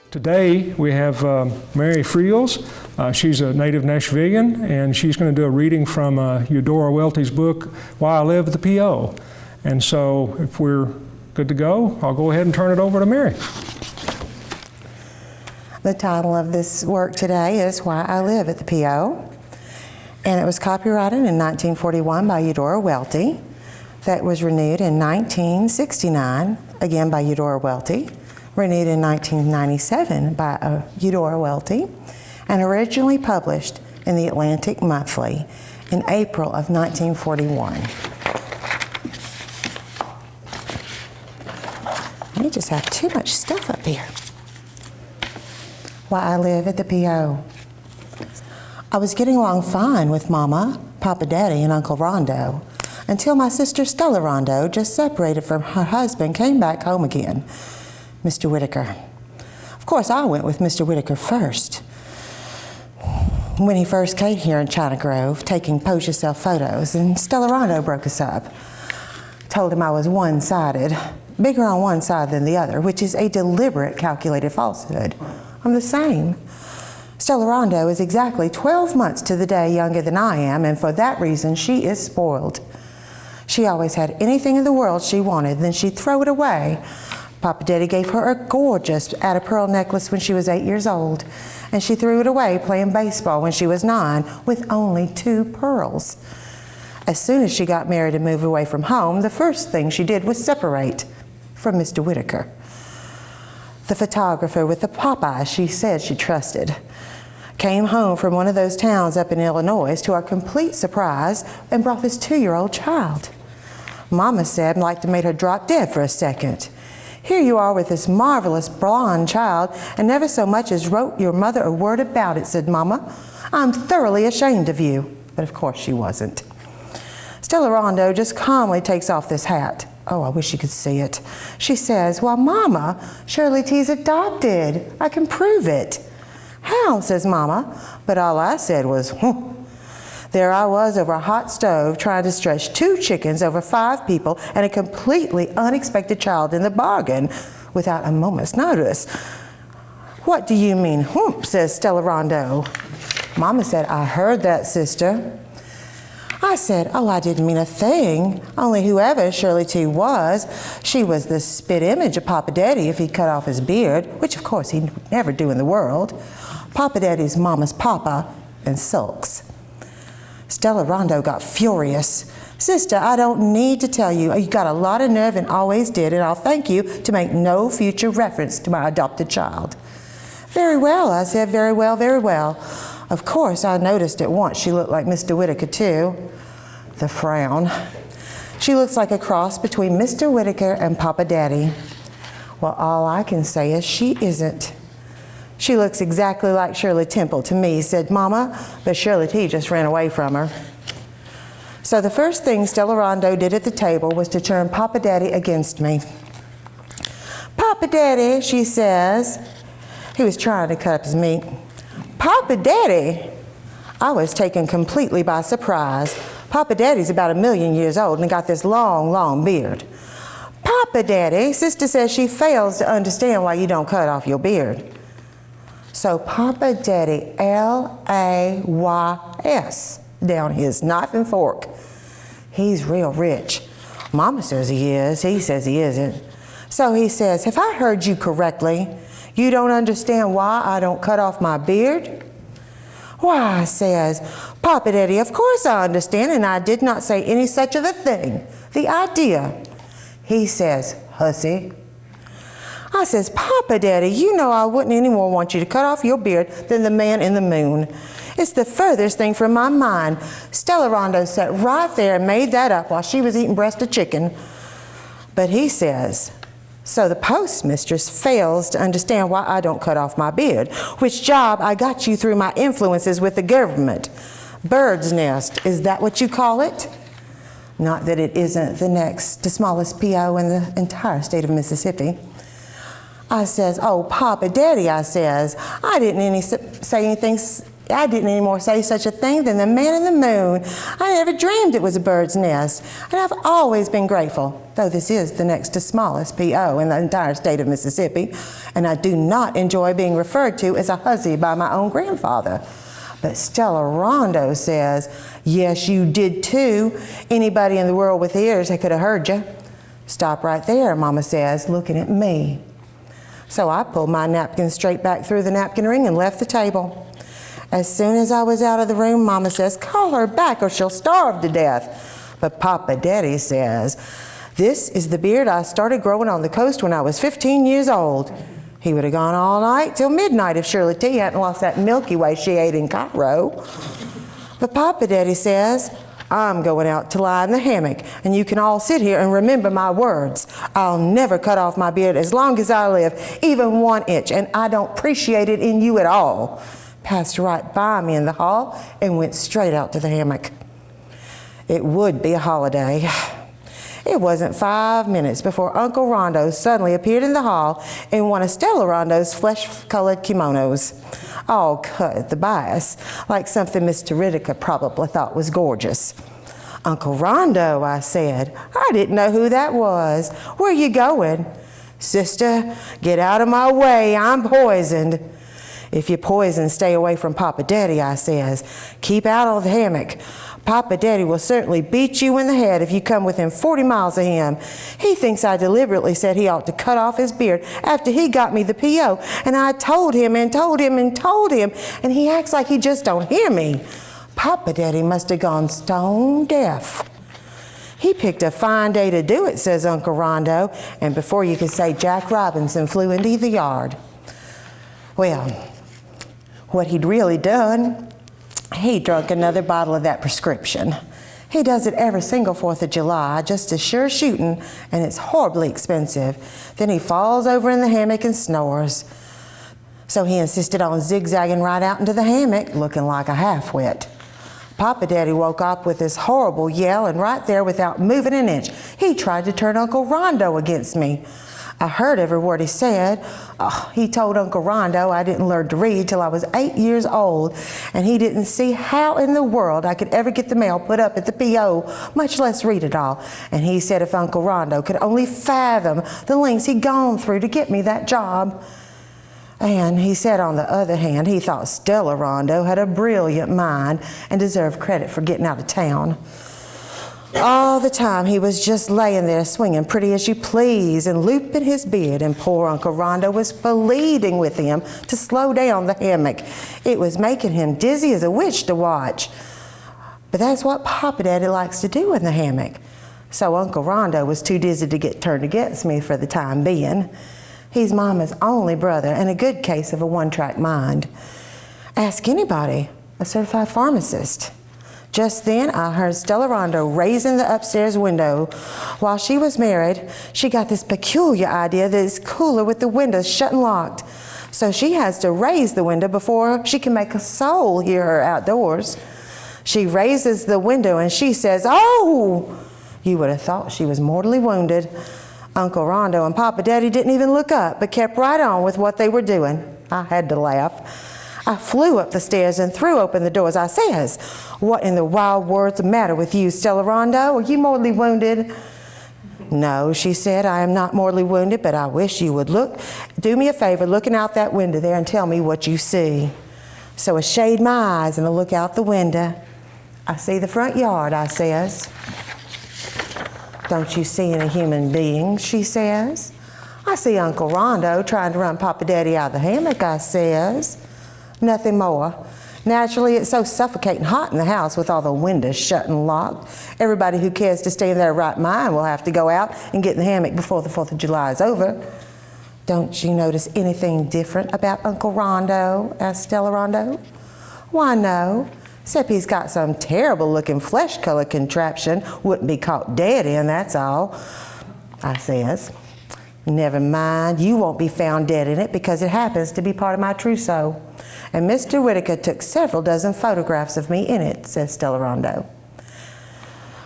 Today we have Mary Friels. She's a native Nashvilleian, and she's going to do a reading from Eudora Welty's book, Why I Live at the P.O. And so if we're good to go, I'll go ahead and turn it over to Mary. The title of this work today is Why I Live at the P.O. And it was copyrighted in 1941 by Eudora Welty. That was renewed in 1969, again by Eudora Welty. Renewed in 1997 by Eudora Welty, and originally published in the Atlantic Monthly in April of 1941. We just have too much stuff up here. Why I live at the P.O. I was getting along fine with Mama, Papa Daddy, and Uncle Rondo until my sister Stella Rondo, just separated from her husband, came back home again. Mr. Whitaker. Of course, I went with Mr. Whitaker first. When he first came here in China Grove, taking pose yourself photos, and Stella Rondo broke us up. Told him I was one-sided, bigger on one side than the other, which is a deliberate, calculated falsehood. I'm the same. Stella Rondo is exactly 12 months to the day younger than I am, and for that reason, she is spoiled. She always had anything in the world she wanted, then she'd throw it away. Papa Daddy gave her a gorgeous add a pearl necklace when she was 8 years old, and she threw it away playing baseball when she was 9 with only 2 pearls. As soon as she got married and moved away from home, the first thing she did was separate from Mr. Whitaker. The photographer with the Popeye she said she trusted came home from one of those towns up in Illinois to our complete surprise and brought this 2-year-old child. Mama said like to make her drop dead for a second. Here you are with this marvelous blonde child and never so much as wrote your mother a word about it, said Mama. I'm thoroughly ashamed of you. But of course she wasn't. Stella Rondo just calmly takes off this hat. Oh, I wish you could see it. She says, well, Mama, Shirley T's adopted. I can prove it. How, says Mama. But all I said was, There I was over a hot stove trying to stretch 2 chickens over 5 people and a completely unexpected child in the bargain without a moment's notice. What do you mean, says Stella Rondo. Mama said, I heard that, sister. I said, oh, I didn't mean a thing. Only whoever Shirley T was, she was the spit image of Papa Daddy if he cut off his beard, which of course he'd never do in the world. Papa Daddy's Mama's papa and sulks. Stella Rondo got furious. Sister, I don't need to tell you. You got a lot of nerve and always did, and I'll thank you to make no future reference to my adopted child. Very well, I said, very well, very well. Of course, I noticed at once she looked like Mr. Whitaker, too. The frown. She looks like a cross between Mr. Whitaker and Papa Daddy. Well, all I can say is she isn't. She looks exactly like Shirley Temple to me, said Mama, but Shirley T just ran away from her. So the first thing Stella Rondo did at the table was to turn Papa Daddy against me. Papa Daddy, she says. He was trying to cut up his meat. Papa Daddy? I was taken completely by surprise. Papa Daddy's about 1,000,000 years old and got this long, long beard. Papa Daddy, Sister says she fails to understand why you don't cut off your beard. So Papa Daddy, L-A-Y-S, down his knife and fork. He's real rich. Mama says he is. He says he isn't. So he says, have I heard you correctly? You don't understand why I don't cut off my beard? Why, says Papa Daddy, of course I understand, and I did not say any such of a thing. The idea. He says, hussy. I says, Papa Daddy, you know I wouldn't any more want you to cut off your beard than the man in the moon. It's the furthest thing from my mind. Stella Rondo sat right there and made that up while she was eating breast of chicken. But he says, so the postmistress fails to understand why I don't cut off my beard, which job I got you through my influences with the government. Bird's nest, is that what you call it? Not that it isn't the smallest P.O. in the entire state of Mississippi. I says, oh, Papa Daddy, I says, I didn't any more say such a thing than the man in the moon. I never dreamed it was a bird's nest, and I've always been grateful though this is the next to smallest P.O. in the entire state of Mississippi, and I do not enjoy being referred to as a hussy by my own grandfather. But Stella Rondo says, yes, you did too. Anybody in the world with ears that could have heard you. Stop right there, Mama says, looking at me. So I pulled my napkin straight back through the napkin ring and left the table. As soon as I was out of the room, Mama says, call her back or she'll starve to death. But Papa Daddy says, this is the beard I started growing on the coast when I was 15 years old. He would have gone all night till midnight if Shirley T hadn't lost that Milky Way she ate in Cairo. But Papa Daddy says, I'm going out to lie in the hammock, and you can all sit here and remember my words. I'll never cut off my beard as long as I live, even 1 inch, and I don't appreciate it in you at all. Passed right by me in the hall and went straight out to the hammock. It would be a holiday. It wasn't 5 minutes before Uncle Rondo suddenly appeared in the hall in one of Stella Rondo's flesh-colored kimonos, all cut at the bias, like something Mr. Whittaker probably thought was gorgeous. Uncle Rondo, I said, I didn't know who that was. Where you going? Sister, get out of my way, I'm poisoned. If you're poisoned, stay away from Papa Daddy, I says. Keep out of the hammock. Papa Daddy will certainly beat you in the head if you come within 40 miles of him. He thinks I deliberately said he ought to cut off his beard after he got me the P.O. And I told him and told him and told him, and he acts like he just don't hear me. Papa Daddy must have gone stone deaf. He picked a fine day to do it, says Uncle Rondo, and before you could say Jack Robinson flew into the yard. Well, what he'd really done, he drunk another bottle of that prescription. He does it every single 4th of July, just as sure shooting, and it's horribly expensive. Then he falls over in the hammock and snores. So he insisted on zigzagging right out into the hammock, looking like a half-wit. Papa Daddy woke up with this horrible yell, and right there, without moving an inch, he tried to turn Uncle Rondo against me. I heard every word he said. He told Uncle Rondo I didn't learn to read till I was 8 years old, and he didn't see how in the world I could ever get the mail put up at the P.O., much less read it all. And he said if Uncle Rondo could only fathom the lengths he'd gone through to get me that job. And he said, on the other hand, he thought Stella Rondo had a brilliant mind and deserved credit for getting out of town. All the time he was just laying there swinging pretty as you please and looping his beard, and poor Uncle Rondo was pleading with him to slow down the hammock. It was making him dizzy as a witch to watch. But that's what Papa Daddy likes to do in the hammock. So Uncle Rondo was too dizzy to get turned against me for the time being. He's Mama's only brother and a good case of a one-track mind. Ask anybody, a certified pharmacist. Just then, I heard Stella Rondo raising the upstairs window. While she was married, she got this peculiar idea that it's cooler with the windows shut and locked. So she has to raise the window before she can make a soul hear her outdoors. She raises the window and she says, "Oh!" You would have thought she was mortally wounded. Uncle Rondo and Papa Daddy didn't even look up, but kept right on with what they were doing. I had to laugh. I flew up the stairs and threw open the doors. I says, "What in the wild world's the matter with you, Stella Rondo? Are you mortally wounded?" "No," she said, "I am not mortally wounded, but I wish you would do me a favor looking out that window there and tell me what you see." So I shade my eyes and I look out the window. "I see the front yard," I says. "Don't you see any human beings?" she says. "I see Uncle Rondo trying to run Papa Daddy out of the hammock," I says. Nothing more. Naturally, it's so suffocating hot in the house with all the windows shut and locked. Everybody who cares to stay in their right mind will have to go out and get in the hammock before the 4th of July is over. "Don't you notice anything different about Uncle Rondo?" asked Stella Rondo. "Why, no, except he's got some terrible-looking flesh-colored contraption wouldn't be caught dead in, that's all," I says. "Never mind, you won't be found dead in it because it happens to be part of my trousseau. And Mr. Whittaker took several dozen photographs of me in it," says Stella Rondo.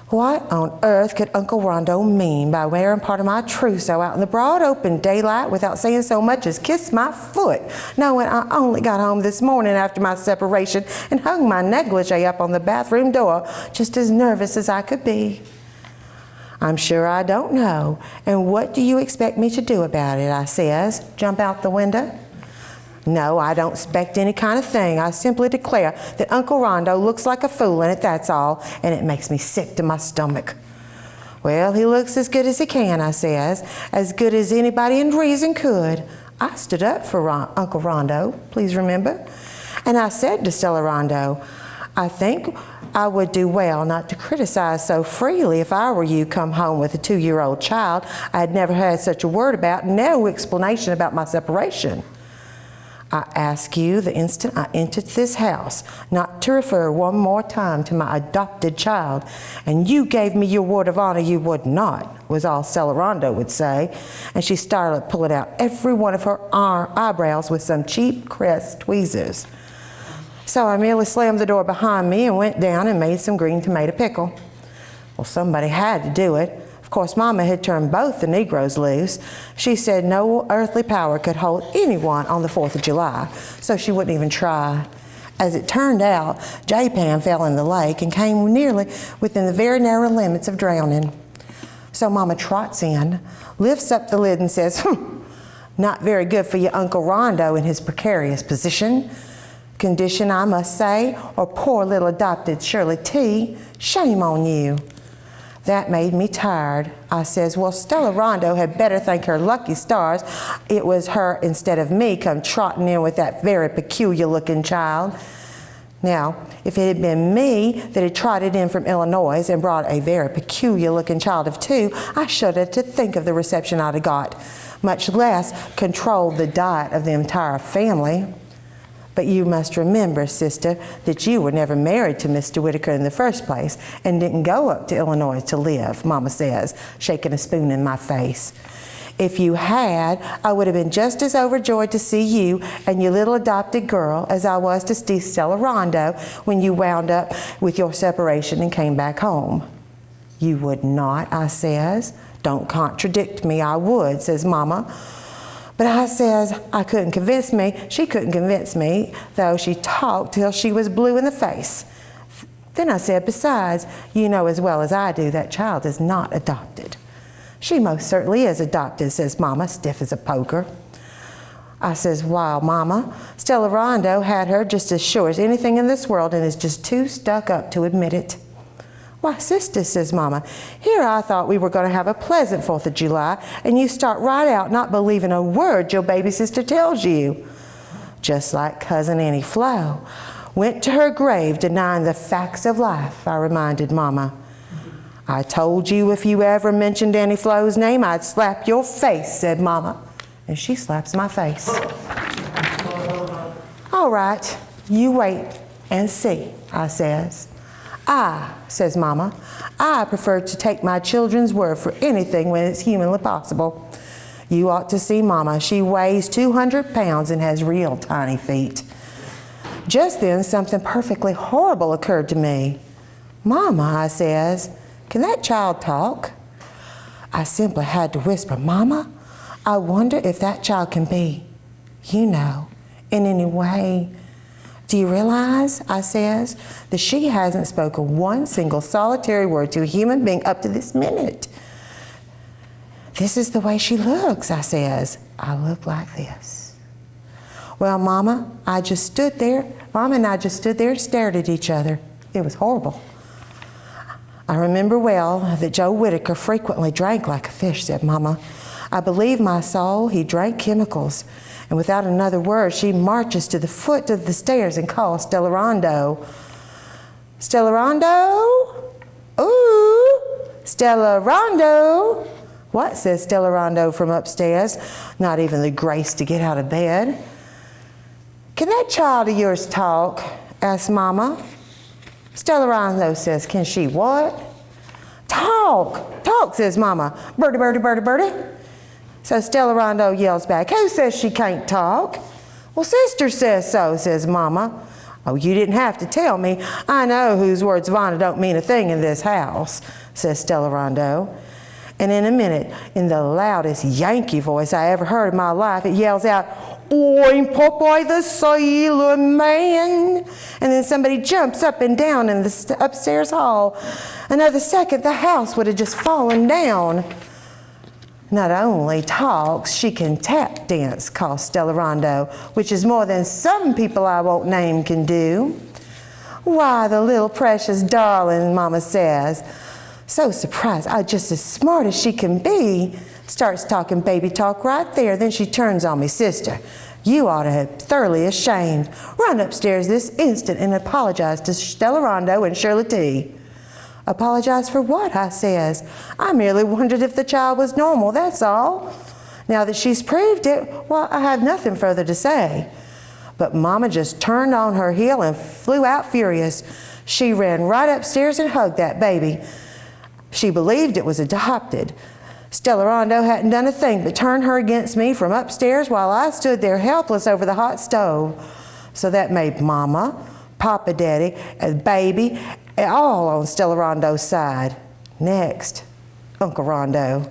What on earth could Uncle Rondo mean by wearing part of my trousseau out in the broad open daylight without saying so much as kiss my foot, knowing I only got home this morning after my separation and hung my negligee up on the bathroom door just as nervous as I could be? I'm sure I don't know. And what do you expect me to do about it? I says. Jump out the window? No, I don't expect any kind of thing. I simply declare that Uncle Rondo looks like a fool in it, that's all, and it makes me sick to my stomach. Well, he looks as good as he can, I says, as good as anybody in reason could. I stood up for Uncle Rondo, please remember, and I said to Stella Rondo, I think I would do well not to criticize so freely if I were you come home with a 2-year-old child I had never had such a word about, no explanation about my separation. I ask you the instant I entered this house not to refer one more time to my adopted child, and you gave me your word of honor you would not, was all Stella Rondo would say, and she started pulling out every one of her eyebrows with some cheap crest tweezers. So I merely slammed the door behind me and went down and made some green tomato pickle. Well, somebody had to do it. Of course, Mama had turned both the Negroes loose. She said no earthly power could hold anyone on the 4th of July, so she wouldn't even try. As it turned out, J-Pan fell in the lake and came nearly within the very narrow limits of drowning. So Mama trots in, lifts up the lid and says, not very good for your Uncle Rondo in his precarious condition, I must say, or poor little adopted Shirley T. Shame on you. That made me tired. I says, well, Stella Rondo had better thank her lucky stars it was her instead of me come trotting in with that very peculiar looking child. Now, if it had been me that had trotted in from Illinois and brought a very peculiar looking child of 2, I shuddered to think of the reception I'd have got, much less control the diet of the entire family. But you must remember, sister, that you were never married to Mr. Whitaker in the first place and didn't go up to Illinois to live, Mama says, shaking a spoon in my face. If you had, I would have been just as overjoyed to see you and your little adopted girl as I was to see Stella Rondo when you wound up with your separation and came back home. You would not, I says. Don't contradict me, I would, says Mama. But I says, she couldn't convince me, though she talked till she was blue in the face. Then I said, besides, you know as well as I do that child is not adopted. She most certainly is adopted, says Mama, stiff as a poker. I says, wow, Mama, Stella Rondo had her just as sure as anything in this world and is just too stuck up to admit it. Why, sister, says Mama, here I thought we were going to have a pleasant 4th of July, and you start right out not believing a word your baby sister tells you. Just like Cousin Annie Flo went to her grave denying the facts of life, I reminded Mama. I told you if you ever mentioned Annie Flo's name, I'd slap your face, said Mama, and she slaps my face. All right, you wait and see, I says. Says Mama, I prefer to take my children's word for anything when it's humanly possible. You ought to see Mama. She weighs 200 pounds and has real tiny feet. Just then, something perfectly horrible occurred to me. Mama, I says, can that child talk? I simply had to whisper, Mama, I wonder if that child can be, in any way. Do you realize, I says, that she hasn't spoken one single solitary word to a human being up to this minute? This is the way she looks, I says. I look like this. Well, Mama and I just stood there and stared at each other. It was horrible. I remember well that Joe Whitaker frequently drank like a fish, said Mama. I believe my soul he drank chemicals. And without another word, she marches to the foot of the stairs and calls Stella Rondo. Stella Rondo? Ooh, Stella Rondo. What, says Stella Rondo from upstairs, not even the grace to get out of bed. Can that child of yours talk? Asked Mama. Stella Rondo says, can she what? Talk, talk, says Mama. Birdie, birdie, birdie, birdie. So Stella Rondo yells back, who says she can't talk? Well, sister says so, says Mama. Oh, you didn't have to tell me. I know whose words of honor don't mean a thing in this house, says Stella Rondo. And in a minute, in the loudest Yankee voice I ever heard in my life, it yells out, "I'm Popeye the Sailor Man." And then somebody jumps up and down in the upstairs hall. Another second, the house would have just fallen down. Not only talks, she can tap dance, calls Stella Rondo, which is more than some people I won't name can do. "Why, the little precious darling," Mama says. So surprised, just as smart as she can be. Starts talking baby talk right there. Then she turns on me. "Sister, you ought to have thoroughly ashamed. Run upstairs this instant and apologize to Stella Rondo and Shirley T." "Apologize for what?" I says. "I merely wondered if the child was normal, that's all. Now that she's proved it, well, I have nothing further to say." But Mama just turned on her heel and flew out furious. She ran right upstairs and hugged that baby. She believed it was adopted. Stella Rondo hadn't done a thing but turn her against me from upstairs while I stood there helpless over the hot stove. So that made Mama, Papa Daddy, and Baby all on Stella Rondo's side. Next, Uncle Rondo.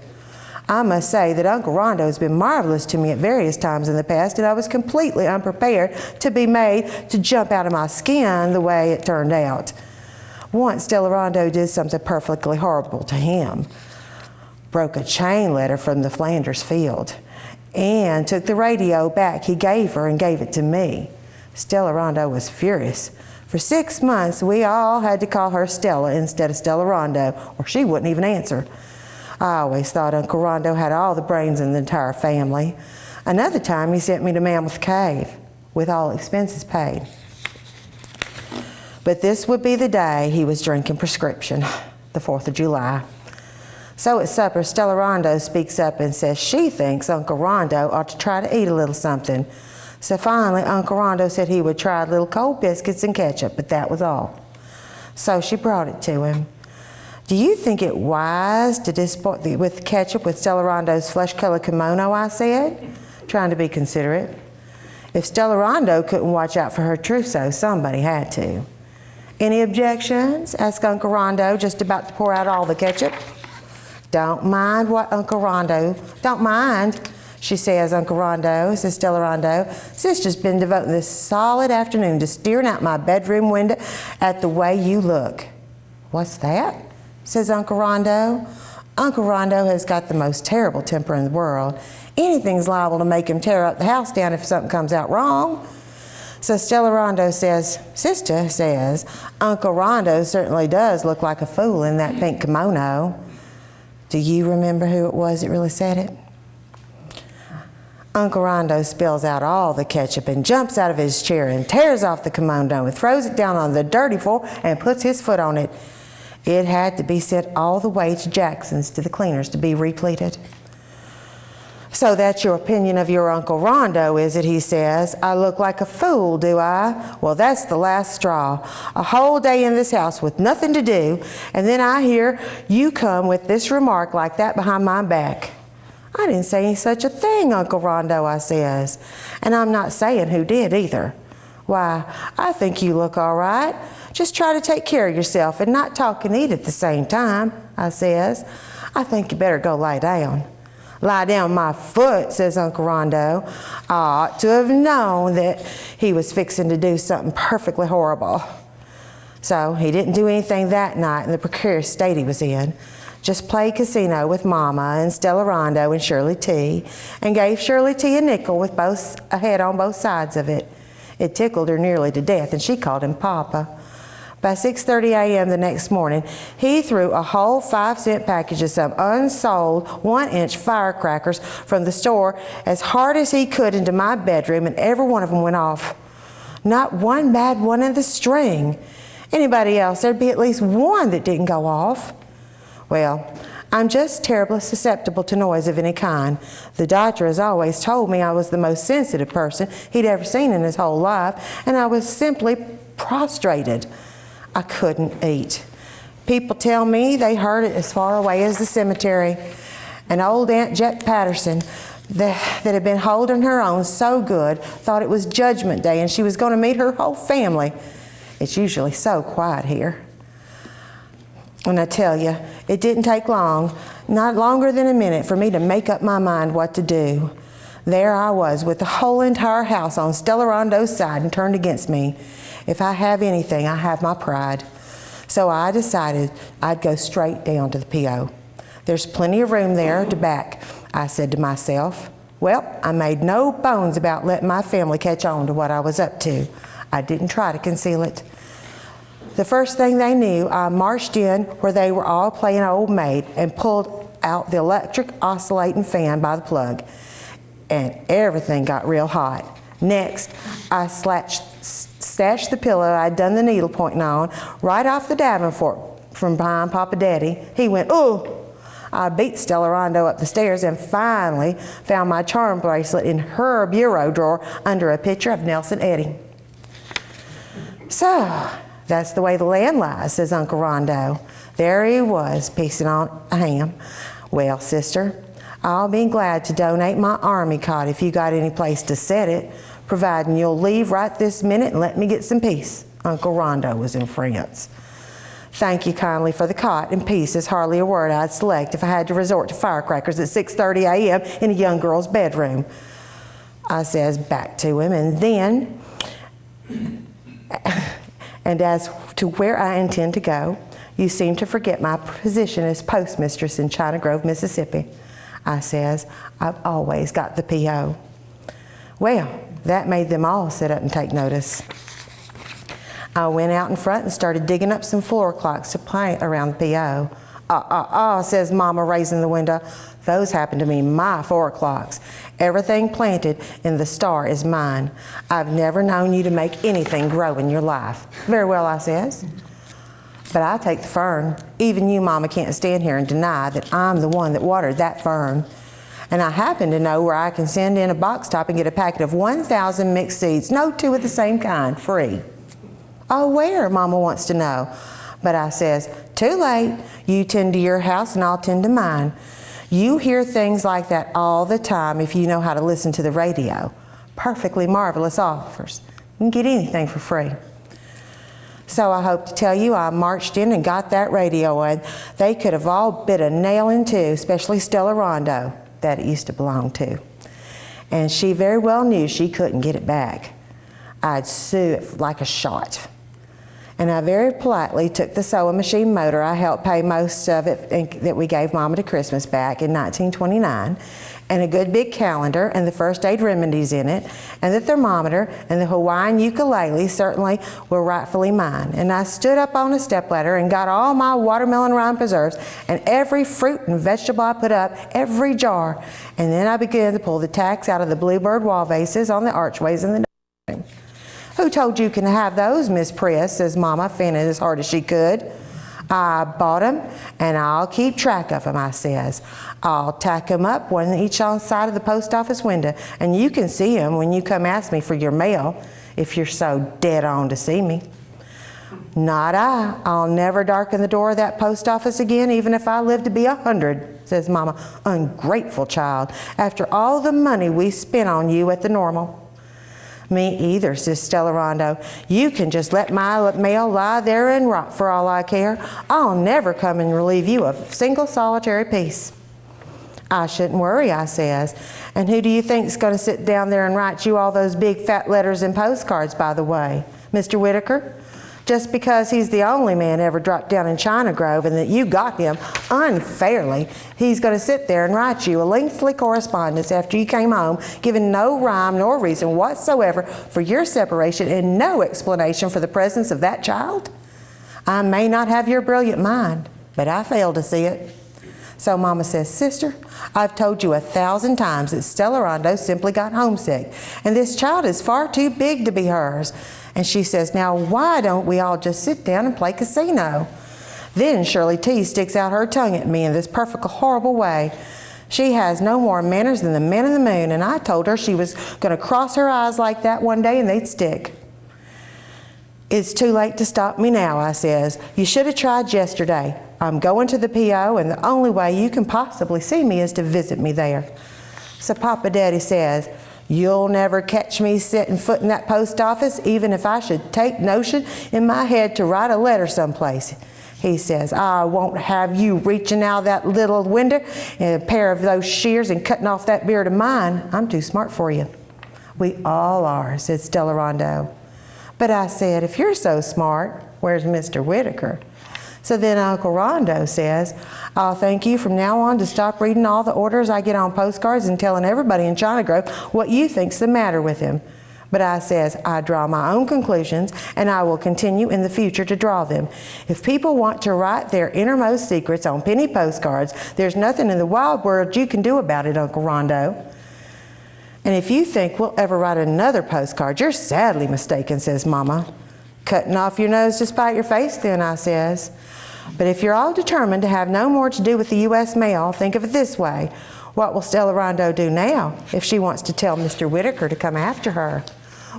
I must say that Uncle Rondo has been marvelous to me at various times in the past, and I was completely unprepared to be made to jump out of my skin the way it turned out. Once Stella Rondo did something perfectly horrible to him. Broke a chain letter from the Flanders field and took the radio back he gave her and gave it to me. Stella Rondo was furious. For 6 months, we all had to call her Stella instead of Stella Rondo, or she wouldn't even answer. I always thought Uncle Rondo had all the brains in the entire family. Another time, he sent me to Mammoth Cave with all expenses paid. But this would be the day he was drinking prescription, the 4th of July. So at supper, Stella Rondo speaks up and says she thinks Uncle Rondo ought to try to eat a little something. So finally, Uncle Rondo said he would try little cold biscuits and ketchup, but that was all. So she brought it to him. "Do you think it wise to dispose with ketchup with Stella Rondo's flesh-colored kimono?" I said, trying to be considerate. If Stella Rondo couldn't watch out for her trousseau, somebody had to. "Any objections?" asked Uncle Rondo, just about to pour out all the ketchup. "Don't mind what Uncle Rondo, don't mind," she says, "Uncle Rondo," says Stella Rondo. "Sister's been devoting this solid afternoon to staring out my bedroom window at the way you look." "What's that?" says Uncle Rondo. Uncle Rondo has got the most terrible temper in the world. Anything's liable to make him tear up the house down if something comes out wrong. So Stella Rondo says, "Sister says, Uncle Rondo certainly does look like a fool in that pink kimono." Do you remember who it was that really said it? Uncle Rondo spills out all the ketchup and jumps out of his chair and tears off the kimono and throws it down on the dirty floor and puts his foot on it. It had to be sent all the way to Jackson's to the cleaners to be repleated. "So that's your opinion of your Uncle Rondo, is it?" he says. "I look like a fool, do I? Well, that's the last straw. A whole day in this house with nothing to do, and then I hear you come with this remark like that behind my back." "I didn't say any such a thing, Uncle Rondo," I says. "And I'm not saying who did either." "Why, I think you look all right. Just try to take care of yourself and not talk and eat at the same time," I says. "I think you better go lie down." "Lie down my foot," says Uncle Rondo. I ought to have known that he was fixing to do something perfectly horrible. So he didn't do anything that night in the precarious state he was in. Just played casino with Mama and Stella Rondo and Shirley T, and gave Shirley T a nickel with a head on both sides of it. It tickled her nearly to death, and she called him Papa. By 6:30 a.m. the next morning, he threw a whole 5-cent package of some unsold 1-inch firecrackers from the store as hard as he could into my bedroom, and every one of them went off. Not one bad one in the string. Anybody else, there'd be at least one that didn't go off. Well, I'm just terribly susceptible to noise of any kind. The doctor has always told me I was the most sensitive person he'd ever seen in his whole life, and I was simply prostrated. I couldn't eat. People tell me they heard it as far away as the cemetery. And old Aunt Jet Patterson, that had been holding her own so good, thought it was Judgment Day and she was going to meet her whole family. It's usually so quiet here. And I tell you, it didn't take long, not longer than a minute, for me to make up my mind what to do. There I was with the whole entire house on Stella Rondo's side and turned against me. If I have anything, I have my pride. So I decided I'd go straight down to the P.O. There's plenty of room there to back, I said to myself. Well, I made no bones about letting my family catch on to what I was up to. I didn't try to conceal it. The first thing they knew, I marched in where they were all playing old maid and pulled out the electric oscillating fan by the plug. And everything got real hot. Next, I stashed the pillow I'd done the needle pointing on right off the Davenport from behind Papa Daddy. He went, ooh! I beat Stella Rondo up the stairs and finally found my charm bracelet in her bureau drawer under a picture of Nelson Eddy. So, that's the way the land lies, says Uncle Rondo. There he was, piecing on a ham. Well, sister, I'll be glad to donate my army cot if you got any place to set it, providing you'll leave right this minute and let me get some peace. Uncle Rondo was in France. Thank you kindly for the cot, and peace is hardly a word I'd select if I had to resort to firecrackers at 6:30 a.m. in a young girl's bedroom. I says back to him, and as to where I intend to go, you seem to forget my position as postmistress in China Grove, Mississippi. I says, I've always got the P.O. Well, that made them all sit up and take notice. I went out in front and started digging up some floor clocks to paint around the P.O. Says Mama, raising the window. Those happen to be my 4 o'clocks. Everything planted in the star is mine. I've never known you to make anything grow in your life. Very well, I says. But I take the fern. Even you, Mama, can't stand here and deny that I'm the one that watered that fern. And I happen to know where I can send in a box top and get a packet of 1,000 mixed seeds, no two of the same kind, free. Oh, where, Mama wants to know. But I says, too late. You tend to your house and I'll tend to mine. You hear things like that all the time if you know how to listen to the radio. Perfectly marvelous offers. You can get anything for free. So I hope to tell you I marched in and got that radio, and they could have all bit a nail in two, especially Stella Rondo, that it used to belong to. And she very well knew she couldn't get it back. I'd sue it like a shot. And I very politely took the sewing machine motor I helped pay most of it that we gave Mama to Christmas back in 1929, and a good big calendar and the first aid remedies in it, and the thermometer and the Hawaiian ukulele certainly were rightfully mine. And I stood up on a stepladder and got all my watermelon rind preserves and every fruit and vegetable I put up, every jar. And then I began to pull the tacks out of the bluebird wall vases on the archways in the dining room. Who told you can have those, Miss Priss, says Mama, fanning as hard as she could. I bought them, and I'll keep track of them, I says. I'll tack them up, one each on side of the post office window, and you can see them when you come ask me for your mail, if you're so dead on to see me. Not I. I'll never darken the door of that post office again, even if I live to be 100, says Mama. Ungrateful child, after all the money we spent on you at the Normal. Me either, says Stella Rondo. You can just let my mail lie there and rot for all I care. I'll never come and relieve you of a single solitary piece. I shouldn't worry, I says. And who do you think's going to sit down there and write you all those big fat letters and postcards, by the way? Mr. Whitaker? Just because he's the only man ever dropped down in China Grove and that you got him unfairly, he's going to sit there and write you a lengthy correspondence after you came home, giving no rhyme nor reason whatsoever for your separation and no explanation for the presence of that child? I may not have your brilliant mind, but I fail to see it. So Mama says, Sister, I've told you 1,000 times that Stella Rondo simply got homesick, and this child is far too big to be hers. And she says, now why don't we all just sit down and play casino? Then Shirley T sticks out her tongue at me in this perfect horrible way. She has no more manners than the man in the moon, and I told her she was going to cross her eyes like that one day and they'd stick. It's too late to stop me now, I says. You should have tried yesterday. I'm going to the P.O., and the only way you can possibly see me is to visit me there. So Papa Daddy says, you'll never catch me setting foot in that post office, even if I should take notion in my head to write a letter someplace. He says, I won't have you reaching out that little window and a pair of those shears and cutting off that beard of mine. I'm too smart for you. We all are, said Stella Rondo. But I said, if you're so smart, where's Mr. Whitaker? So then Uncle Rondo says, I'll thank you from now on to stop reading all the orders I get on postcards and telling everybody in China Grove what you think's the matter with him. But I says, I draw my own conclusions, and I will continue in the future to draw them. If people want to write their innermost secrets on penny postcards, there's nothing in the wild world you can do about it, Uncle Rondo. And if you think we'll ever write another postcard, you're sadly mistaken, says Mama. Cutting off your nose to spite your face then, I says. But if you're all determined to have no more to do with the U.S. mail, think of it this way. What will Stella Rondo do now if she wants to tell Mr. Whitaker to come after her?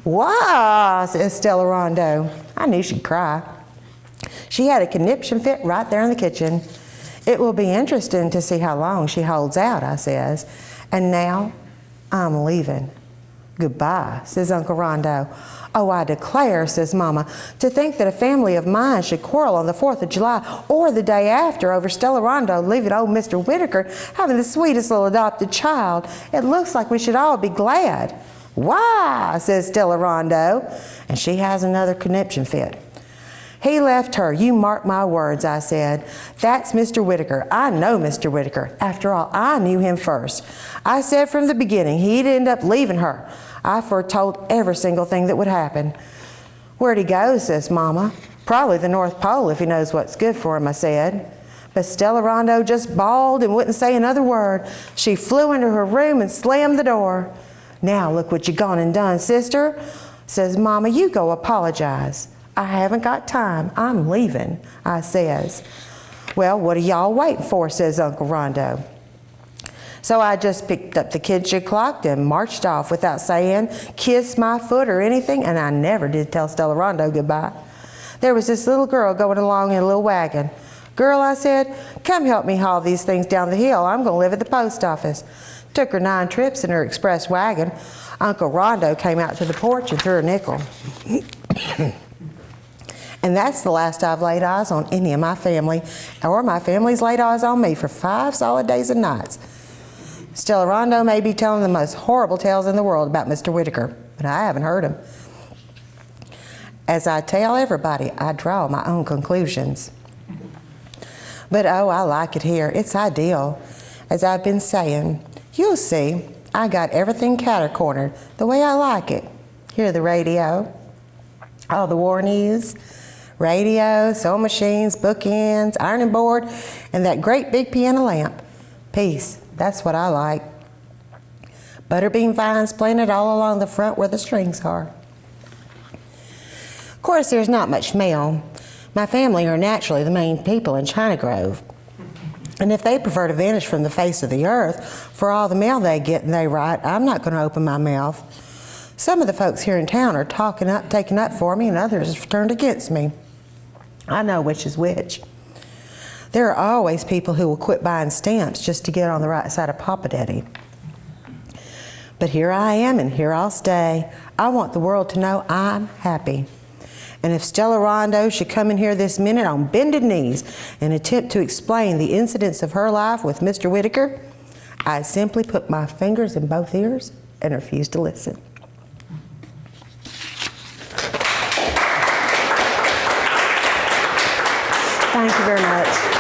Wow, says Stella Rondo. I knew she'd cry. She had a conniption fit right there in the kitchen. It will be interesting to see how long she holds out, I says. And now, I'm leaving. Goodbye, says Uncle Rondo. Oh, I declare, says Mama, to think that a family of mine should quarrel on the 4th of July or the day after over Stella Rondo leaving old Mr. Whitaker having the sweetest little adopted child. It looks like we should all be glad. Why, says Stella Rondo, and she has another conniption fit. He left her, you mark my words, I said. That's Mr. Whitaker. I know Mr. Whitaker. After all, I knew him first. I said from the beginning he'd end up leaving her. I foretold every single thing that would happen. Where'd he go, says Mama. Probably the North Pole if he knows what's good for him, I said. But Stella Rondo just bawled and wouldn't say another word. She flew into her room and slammed the door. Now look what you gone and done, sister, says Mama. You go apologize. I haven't got time. I'm leaving, I says. Well, what are y'all waiting for, says Uncle Rondo. So I just picked up the kids you clocked and marched off without saying, kiss my foot or anything, and I never did tell Stella Rondo goodbye. There was this little girl going along in a little wagon. Girl, I said, come help me haul these things down the hill. I'm going to live at the post office. Took her 9 trips in her express wagon. Uncle Rondo came out to the porch and threw a nickel. And that's the last I've laid eyes on any of my family, or my family's laid eyes on me for 5 solid days and nights. Stella Rondo may be telling the most horrible tales in the world about Mr. Whitaker, but I haven't heard them. As I tell everybody, I draw my own conclusions. But oh, I like it here. It's ideal. As I've been saying, you'll see, I got everything cater-cornered the way I like it. Hear the radio, all the war news, radio, sewing machines, bookends, ironing board, and that great big piano lamp. Peace, that's what I like. Butterbean vines planted all along the front where the strings are. Of course, there's not much mail. My family are naturally the main people in China Grove. And if they prefer to vanish from the face of the earth for all the mail they get and they write, I'm not going to open my mouth. Some of the folks here in town are taking up for me, and others have turned against me. I know which is which. There are always people who will quit buying stamps just to get on the right side of Papa Daddy. But here I am, and here I'll stay. I want the world to know I'm happy. And if Stella Rondo should come in here this minute on bended knees and attempt to explain the incidents of her life with Mr. Whitaker, I'd simply put my fingers in both ears and refuse to listen. Thank you very much.